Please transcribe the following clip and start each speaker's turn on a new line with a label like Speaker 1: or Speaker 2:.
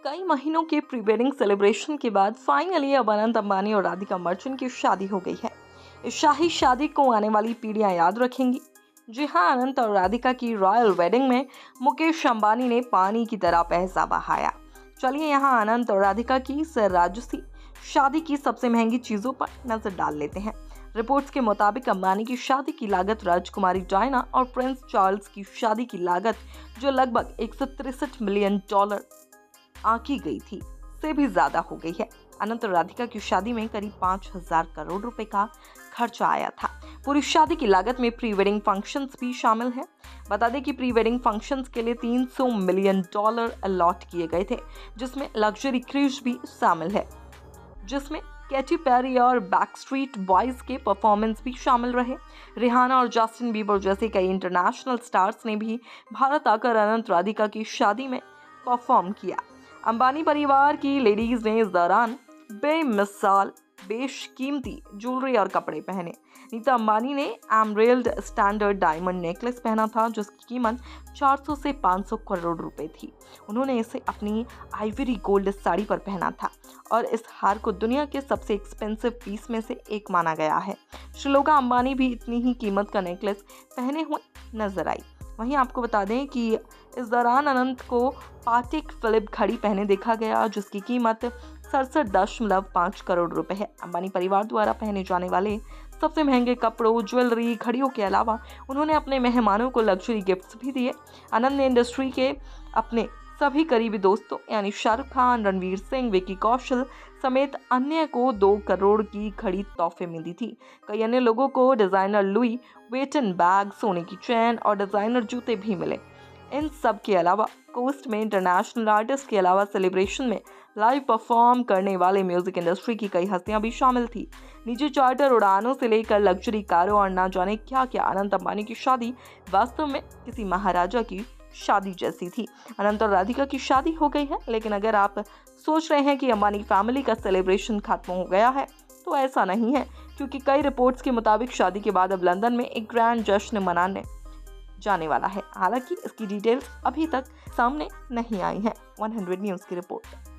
Speaker 1: कई महीनों के प्री वेडिंग सेलिब्रेशन के बाद फाइनली अब अनंत अंबानी और राधिका मर्चेंट की शादी हो गई है। इस शाही शादी को आने वाली पीढ़ियां याद रखेंगी। जी हाँ, अनंत और राधिका की रॉयल वेडिंग में मुकेश अंबानी ने पानी की तरह पैसा बहाया। चलिए यहाँ अनंत और राधिका की इस राजसी शादी की सबसे महंगी चीजों पर नजर डाल लेते हैं। रिपोर्ट्स के मुताबिक अंबानी की शादी की लागत राजकुमारी डायना और प्रिंस चार्ल्स की शादी की लागत, जो लगभग 163 मिलियन डॉलर आंकी गई थी, से भी ज्यादा हो गई है। अनंत और राधिका की शादी में करीब 5,000 करोड़ रुपए का खर्चा आया था। पूरी शादी की लागत में प्री वेडिंग फंक्शंस भी शामिल हैं। बता दें कि प्री वेडिंग फंक्शंस के लिए 300 मिलियन डॉलर अलॉट किए गए थे, जिसमें लग्जरी क्रूज भी शामिल है, जिसमें कैटी पेरी और बैकस्ट्रीट बॉयज के परफॉर्मेंस भी शामिल रहे। रिहाना और जस्टिन बीबर जैसे कई इंटरनेशनल स्टार्स ने भी भारत आकर अनंत राधिका की शादी में परफॉर्म किया। अंबानी परिवार की लेडीज ने इस दौरान बेमिसाल बेशकीमती ज्वेलरी और कपड़े पहने। नीता अंबानी ने एमरेल्ड स्टैंडर्ड डायमंड नेकलेस पहना था, जिसकी कीमत 400 से 500 करोड़ रुपए थी। उन्होंने इसे अपनी आइवरी गोल्ड साड़ी पर पहना था और इस हार को दुनिया के सबसे एक्सपेंसिव पीस में से एक माना गया है। श्रीलोका अंबानी भी इतनी ही कीमत का नेकलेस पहने हुए नजर आई। वहीं आपको बता दें कि इस दौरान अनंत को पाटेक फिलिप घड़ी पहने देखा गया, जिसकी कीमत 67.5 करोड़ रुपए है। अंबानी परिवार द्वारा पहने जाने वाले सबसे महंगे कपड़ों, ज्वेलरी, घड़ियों के अलावा उन्होंने अपने मेहमानों को लग्जरी गिफ्ट्स भी दिए। आनंद ने इंडस्ट्री के अपने सभी करीबी दोस्तों यानी शाहरुख खान, रणवीर सिंह, विकी कौशल समेत अन्य को 2 करोड़ की घड़ी तोहफे में दी थी। कई अन्य लोगों को डिजाइनर लुई वेटन बैग, सोने की चैन और डिजाइनर जूते भी मिले। इन सब के अलावा कोस्ट में इंटरनेशनल आर्टिस्ट के अलावा सेलिब्रेशन में लाइव परफॉर्म करने वाले म्यूजिक इंडस्ट्री की कई हस्तियां भी शामिल थी। निजी चार्टर उड़ानों से लेकर लग्जरी कारों और ना जाने क्या क्या, अनंत अंबानी की शादी वास्तव में किसी महाराजा की शादी जैसी थी। अनंत और राधिका की शादी हो गई है, लेकिन अगर आप सोच रहे हैं कि अंबानी फैमिली का सेलिब्रेशन खत्म हो गया है, तो ऐसा नहीं है, क्योंकि कई रिपोर्ट्स के मुताबिक शादी के बाद अब लंदन में एक ग्रैंड जश्न मनाने जाने वाला है। हालांकि इसकी डिटेल्स अभी तक सामने नहीं आई हैं। 100 न्यूज़ की रिपोर्ट।